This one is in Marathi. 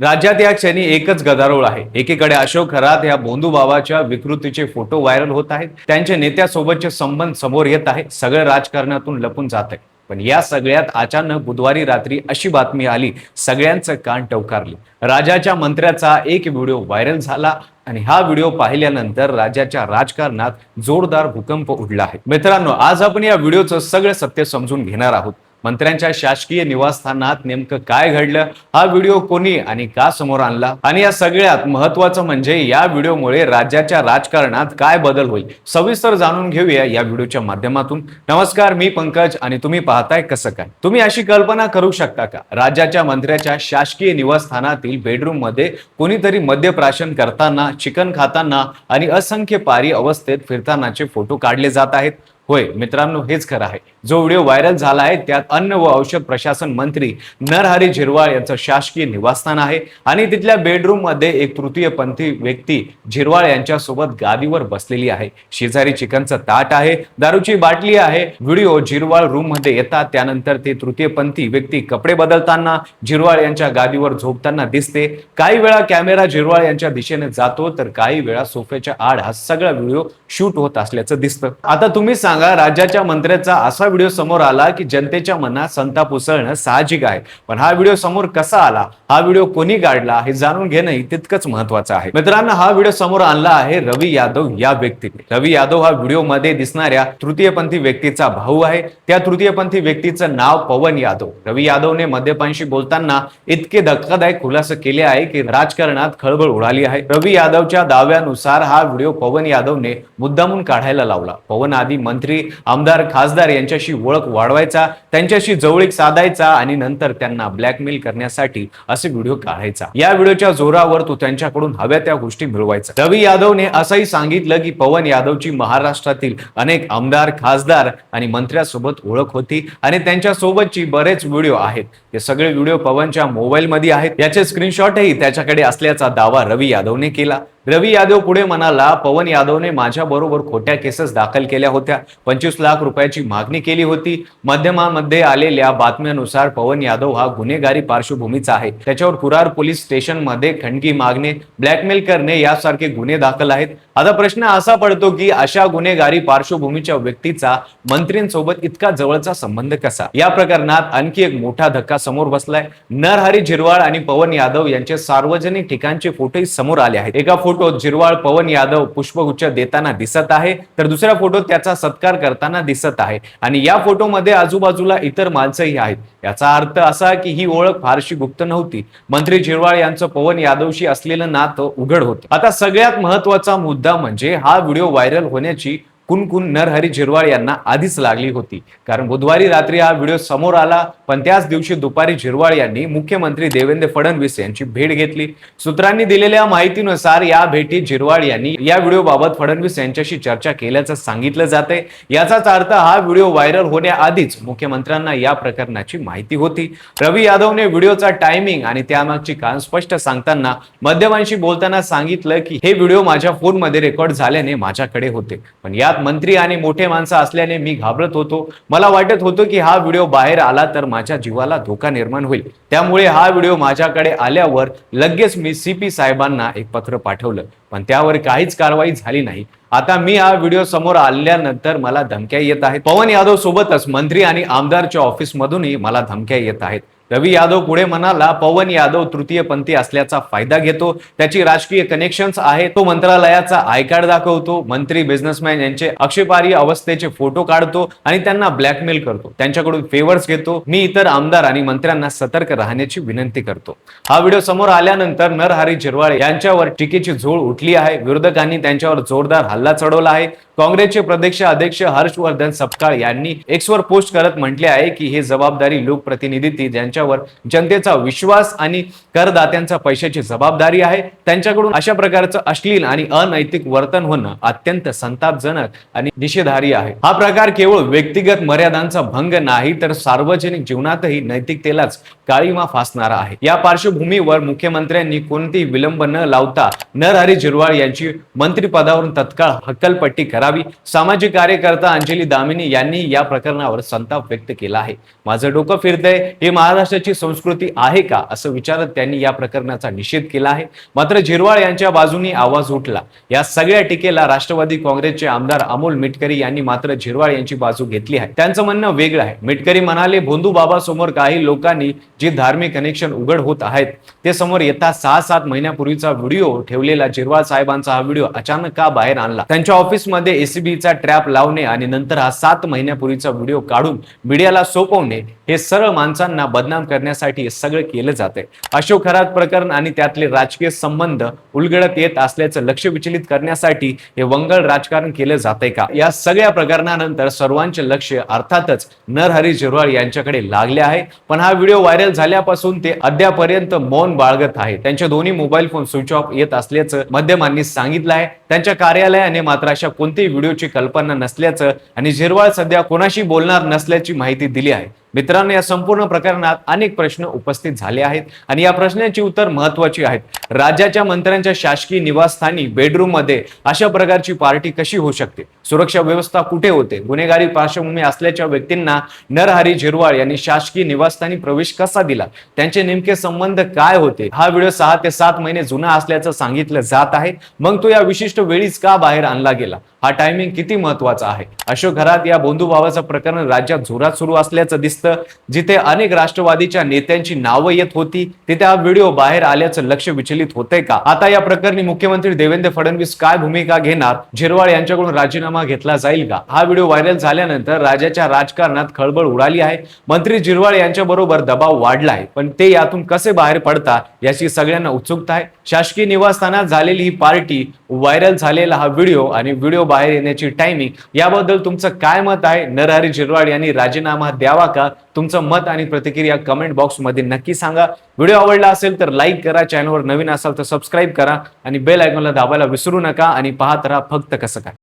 राज्यात या क्षणी एकच गदारोळ आहे। एकीकडे अशोक खरात या भोंदूबाबाच्या विकृतीचे फोटो व्हायरल होत आहेत, त्यांच्या नेत्यासोबतचे संबंध समोर येत आहे, सगळं राजकारणातून लपून जात आहे। पण या सगळ्यात अचानक बुधवारी रात्री अशी बातमी आली, सगळ्यांचं कान टवकारले। राज्याच्या मंत्र्याचा एक व्हिडिओ व्हायरल झाला आणि हा व्हिडिओ पाहिल्यानंतर राज्याच्या राजकारणात जोरदार भूकंप उडला आहे। मित्रांनो, आज आपण या व्हिडिओचं सगळं सत्य समजून घेणार आहोत। मंत्र्यांच्या शासकीय निवासस्थानात नेमकं काय घडलं, हा व्हिडिओ कोणी आणि का समोर आणला, आणि या सगळ्यात महत्त्वाचं म्हणजे या व्हिडिओमुळे राज्याच्या राजकारणात काय बदल होईल, सविस्तर जाणून घेऊया या व्हिडिओच्या माध्यमातून। नमस्कार, मी पंकज आणि तुम्ही पाहताय कसं काय। तुम्ही अशी कल्पना करू शकता का, राज्याच्या मंत्र्याच्या शासकीय निवासस्थानातील बेडरूम मध्ये कोणीतरी मद्यप्राशन करताना, चिकन खाताना आणि असंख्य पारी अवस्थेत फिरतानाचे फोटो काढले जात आहेत। होय मित्रांनो, हेच खरं आहे। जो व्हिडिओ व्हायरल झाला आहे त्यात अन्न व औषध प्रशासन मंत्री नरहरी झिरवाळ यांचं शासकीय निवासस्थान आहे आणि तिथल्या बेडरूम मध्ये एक तृतीयपंथी व्यक्ती झिरवाळ यांच्या सोबत गादीवर बसलेली आहे। शेजारी चिकनचं ताट आहे, दारूची बाटली आहे। व्हिडिओ झिरवाळ रूम मध्ये येतात, त्यानंतर ते तृतीयपंथी व्यक्ती कपडे बदलताना झिरवाळ यांच्या गादीवर झोपताना दिसते। काही वेळा कॅमेरा झिरवाळ यांच्या दिशेने जातो, तर काही वेळा सोफ्याच्या आड हा सगळा व्हिडिओ शूट होत असल्याचं दिसतं। आता तुम्ही सांगा, राज्याच्या मंत्र्याचा असा व्हिडिओ समोर आला की जनतेच्या मनात संताप उसळणं साहजिक आहे, पण हा व्हिडिओ समोर कसा आला, हा व्हिडिओ कोणी काढला हे जाणून घेणं तितकंच महत्त्वाचं आहे। मित्रांनो, हा व्हिडिओ समोर आणला आहे रवी यादव या व्यक्तीने। रवी यादव हा व्हिडिओ मध्ये दिसणाऱ्या तृतीयपंथी व्यक्तीचा भाऊ आहे। त्या तृतीयपंथी व्यक्तीचं नाव पवन यादव। रवी यादवने मद्यपांशी बोलताना इतके धक्कादायक खुलासे केले आहे की राजकारणात खळबळ उडाली आहे। रवी यादवच्या दाव्यानुसार हा व्हिडिओ पवन यादवने मुद्दामून काढायला लावला। पवन आधी मंत्री, आमदार, खासदार यांच्याशी ओळख वाढवायचा, त्यांच्याशी जवळीक साधायचा आणि नंतर त्यांना ब्लॅकमेल करण्यासाठी असे व्हिडिओ काढायचा। या व्हिडिओच्या जोरावर तो त्यांच्याकडून हव्या त्या गोष्टी मिळवायचा। रवी यादवने असंही सांगितलं की पवन यादवची महाराष्ट्रातील अनेक आमदार, खासदार आणि मंत्र्यांसोबत ओळख होती आणि त्यांच्या सोबतची बरेच व्हिडिओ आहेत। हे सगळे व्हिडिओ पवनच्या मोबाईल मध्ये आहेत। याचे स्क्रीनशॉटही त्याच्याकडे असल्याचा दावा रवी यादवने केला। रवी यादव पुढे म्हणाला, पवन यादवने माझ्या बरोबर खोट्या केसेस दाखल केल्या होत्या, 25 लाख रुपयाची मागणी केली होती। माध्यमांमध्ये आलेल्या बातम्यानुसार पवन यादव हा गुन्हेगारी पार्श्वभूमीचा आहे। त्याच्यावर कुरार पोलीस स्टेशन मध्ये खंडकी मागणे, ब्लॅकमेल करणे यासारखे गुन्हे दाखल आहेत। आता प्रश्न असा पडतो की अशा गुन्हेगारी पार्श्वभूमीच्या व्यक्तीचा मंत्रींसोबत इतका जवळचा संबंध कसा? या प्रकरणात आणखी एक मोठा धक्का समोर बसलाय। नरहरी झिरवाळ आणि पवन यादव यांचे सार्वजनिक ठिकाणचे फोटोही समोर आले आहेत। एका फोटोत झिरवाळ पवन यादव पुष्पगुच्छ देताना दिसत आहे, तर दुसऱ्या फोटोत त्याचा सत्कार करताना दिसत आहे आणि या फोटोमध्ये आजूबाजूला इतर माणसंही आहेत। याचा अर्थ असा की ही ओळख फारशी गुप्त नव्हती। मंत्री झिरवाळ यांचं पवन यादवशी असलेलं नातं उघड होतं। आता सगळ्यात महत्त्वाचा मुद्दा म्हणजे हा व्हिडिओ व्हायरल होण्याची कुणकुण नरहरी झिरवाळ यांना आधीच लागली होती, कारण बुधवारी रात्री हा व्हिडिओ समोर आला, पण त्याच दिवशी दुपारी झिरवाळ यांनी मुख्यमंत्री देवेंद्र फडणवीस यांची भेट घेतली। सूत्रांनी दिलेल्या माहितीनुसार या भेटीत झिरवाळ यांनी या व्हिडिओबाबत फडणवीस यांच्याशी चर्चा केल्याचं सांगितलं जाते। याचाच अर्थ हा व्हिडिओ व्हायरल होण्याआधीच मुख्यमंत्र्यांना या प्रकरणाची माहिती होती। रवी यादवने व्हिडिओचा टायमिंग आणि त्यामागची कारण स्पष्ट सांगताना माध्यमांशी बोलताना सांगितलं की हे व्हिडिओ माझ्या फोनमध्ये रेकॉर्ड झाल्याने माझ्याकडे होते, पण यात मंत्री आणि मोठे माणसं असल्याने मी घाबरत होतो। मला वाटत होतं की हा व्हिडिओ बाहेर आला तर माझ्या जीवाला धोका निर्माण होईल, त्यामुळे हा व्हिडिओ माझ्याकडे आल्यावर लगेच मी सीपी साहेबांना एक पत्र पाठवलं, पण त्यावर काहीच कारवाई झाली नाही। आता मी हा व्हिडिओ समोर आल्यानंतर मला धमक्या येत आहेत। पवन यादव सोबतच मंत्री आणि आमदारच्या ऑफिस मधूनही मला धमक्या येत आहेत। रवी यादव पुढे म्हणाला, पवन यादव तृतीयपंथी असल्याचा फायदा घेतो, त्याची राजकीय कनेक्शन्स आहेत, तो मंत्रालयाचा आय कार्ड दाखवतो, मंत्री, बिझनेसमॅन यांचे आक्षेपार्ह अवस्थेचे फोटो काढतो आणि त्यांना ब्लॅकमेल करतो, त्यांच्याकडून फेवर्स घेतो। मी इतर आमदार आणि मंत्र्यांना सतर्क राहण्याची विनंती करतो। हा व्हिडिओ समोर आल्यानंतर नरहरी झिरवाळ यांच्यावर टीकेची झोळ उठली आहे। विरोधकांनी त्यांच्यावर जोरदार हल्ला चढवला आहे। काँग्रेसचे प्रदेश अध्यक्ष हर्षवर्धन सपकाळ यांनी एक्सवर पोस्ट करत म्हटले आहे की हे जबाबदारी लोकप्रतिनिधी ज्यांच्यावर जनतेचा विश्वास आणि करदात्यांचा पैशाची जबाबदारी आहे, त्यांच्याकडून अशा प्रकारचं अश्लील आणि अनैतिक वर्तन होणं अत्यंत संतापजनक आणि निषेधार्ह आहे। हा प्रकार केवळ व्यक्तिगत मर्यादांचा भंग नाही, तर सार्वजनिक जीवनातही नैतिकतेलाच काळीमा फासणारा आहे। या पार्श्वभूमीवर मुख्यमंत्र्यांनी कोणतीही विलंब न लावता नरहरी झिरवाळ यांची मंत्रिपदावरून तत्काळ हक्कलपट्टी करावी। सामाजिक कार्यकर्ता अंजली दामिनी यांनी या प्रकरणावर संताप व्यक्त केला आहे। माझं डोकं फिरतंय, हे महाराष्ट्र महाराष्ट्राची संस्कृती आहे का असं विचारत त्यांनी या प्रकरणाचा निषेध केला आहे. मात्र झिरवाळ यांच्या बाजूनी आवाज उठला. या सगळ्या टीकेला राष्ट्रवादी काँग्रेसचे आमदार अमोल मिटकरी यांनी मात्र झिरवाळ यांची बाजू घेतली आहे. त्यांचं म्हणणं वेगळं आहे. मिटकरी म्हणाले, भोंदू बाबा समोर काही लोकांनी जे धार्मिक कनेक्शन उघड होत आहेत ते समोर येता 6-7 महिन्यापूर्वीचा व्हिडिओ ठेवलेला झिरवाळ साहेबांचा हा व्हिडिओ अचानक का बाहेर आणला. त्यांच्या ऑफिसमध्ये एसीबीचा ट्रॅप लावणे आणि नंतर हा 7 महिन्यापूर्वीचा व्हिडिओ काढून मीडियाला सोपवणे हे सरळ माणसांना बदनाम करण्यासाठी हे सगळं केलं जाते. अशोक खरात प्रकरण आणि त्यातले राजकीय संबंध उलगडत येत असल्याचं लक्ष विचलित करण्यासाठी हे वंगळ राजकारण केलं जाते का? या सगळ्या प्रकरणानंतर सर्वांचे लक्ष अर्थातच नरहरी झिरवाळ यांच्याकडे लागले आहे. पण हा व्हिडिओ व्हायरल झाल्यापासून ते अद्यापर्यंत मौन बाळगत आहे. त्यांचे दोन्ही मोबाईल फोन स्विच ऑफ येत असल्याचं माध्यमांनी सांगितलं आहे. त्यांच्या कार्यालयाने मात्र अशा कोणत्याही व्हिडिओची कल्पना नसल्याचं आणि झिरवाळ सध्या कोणाशी बोलणार नसल्याची माहिती दिली आहे. मित्रांनो, या संपूर्ण प्रकरणात अनेक प्रश्न उपस्थित झाले आहेत आणि या प्रश्नांची उत्तर महत्वाची आहेत. राज्याच्या मंत्र्यांच्या शासकीय निवासस्थानी बेडरूम मध्ये अशा प्रकारची पार्टी कशी होऊ शकते? सुरक्षा व्यवस्था कुठे होते? गुन्हेगारी पार्श्वभूमी असल्याच्या व्यक्तींना नरहरी झिरवाळ यांनी शासकीय निवासस्थानी प्रवेश कसा दिला? त्यांचे नेमके संबंध काय होते? हा व्हिडिओ 6 ते 7 महिने जुना असल्याचं सांगितलं जात आहे. मग तो या विशिष्ट वेळीच का बाहेर आणला गेला? हा टायमिंग किती महत्वाचा आहे? अशोक खरात या भोंदू भावाचं प्रकरण राज्यात जोरात सुरू असल्याचं दिसतं. जिथे अनेक राष्ट्रवादीच्या नेत्यांची नावं येत होती तिथे हा व्हिडिओ बाहेर आल्याचं लक्ष विचलित होतंय का? आता या प्रकरणी मुख्यमंत्री देवेंद्र फडणवीस काय भूमिका घेणार? झिरवाळ यांच्याकडून राजीनामा घेतला जाईल का? हा व्हिडिओ व्हायरल झाल्यानंतर राज्याच्या राजकारणात खळबळ उडाली आहे. मंत्री झिरवाळ यांच्या बरोबर दबाव वाढला आहे. पण ते यातून कसे बाहेर पडतात याची सगळ्यांना उत्सुकता आहे. शासकीय निवासस्थानात झालेली ही पार्टी, व्हायरल झालेला हा व्हिडिओ आणि व्हिडिओ बाहेर येण्याची टायमिंग याबद्दल तुमचं काय मत आहे? नरहरी झिरवाळ यांनी राजीनामा द्यावा का? तुमचं मत आणि प्रतिक्रिया कमेंट बॉक्स मध्ये नक्की सांगा. व्हिडिओ आवडला असेल तर लाईक करा, चॅनलवर नवीन असाल तर सबस्क्राईब करा आणि बेल आयकॉनला दाबायला विसरू नका आणि पाहत राहा फक्त कसं काय.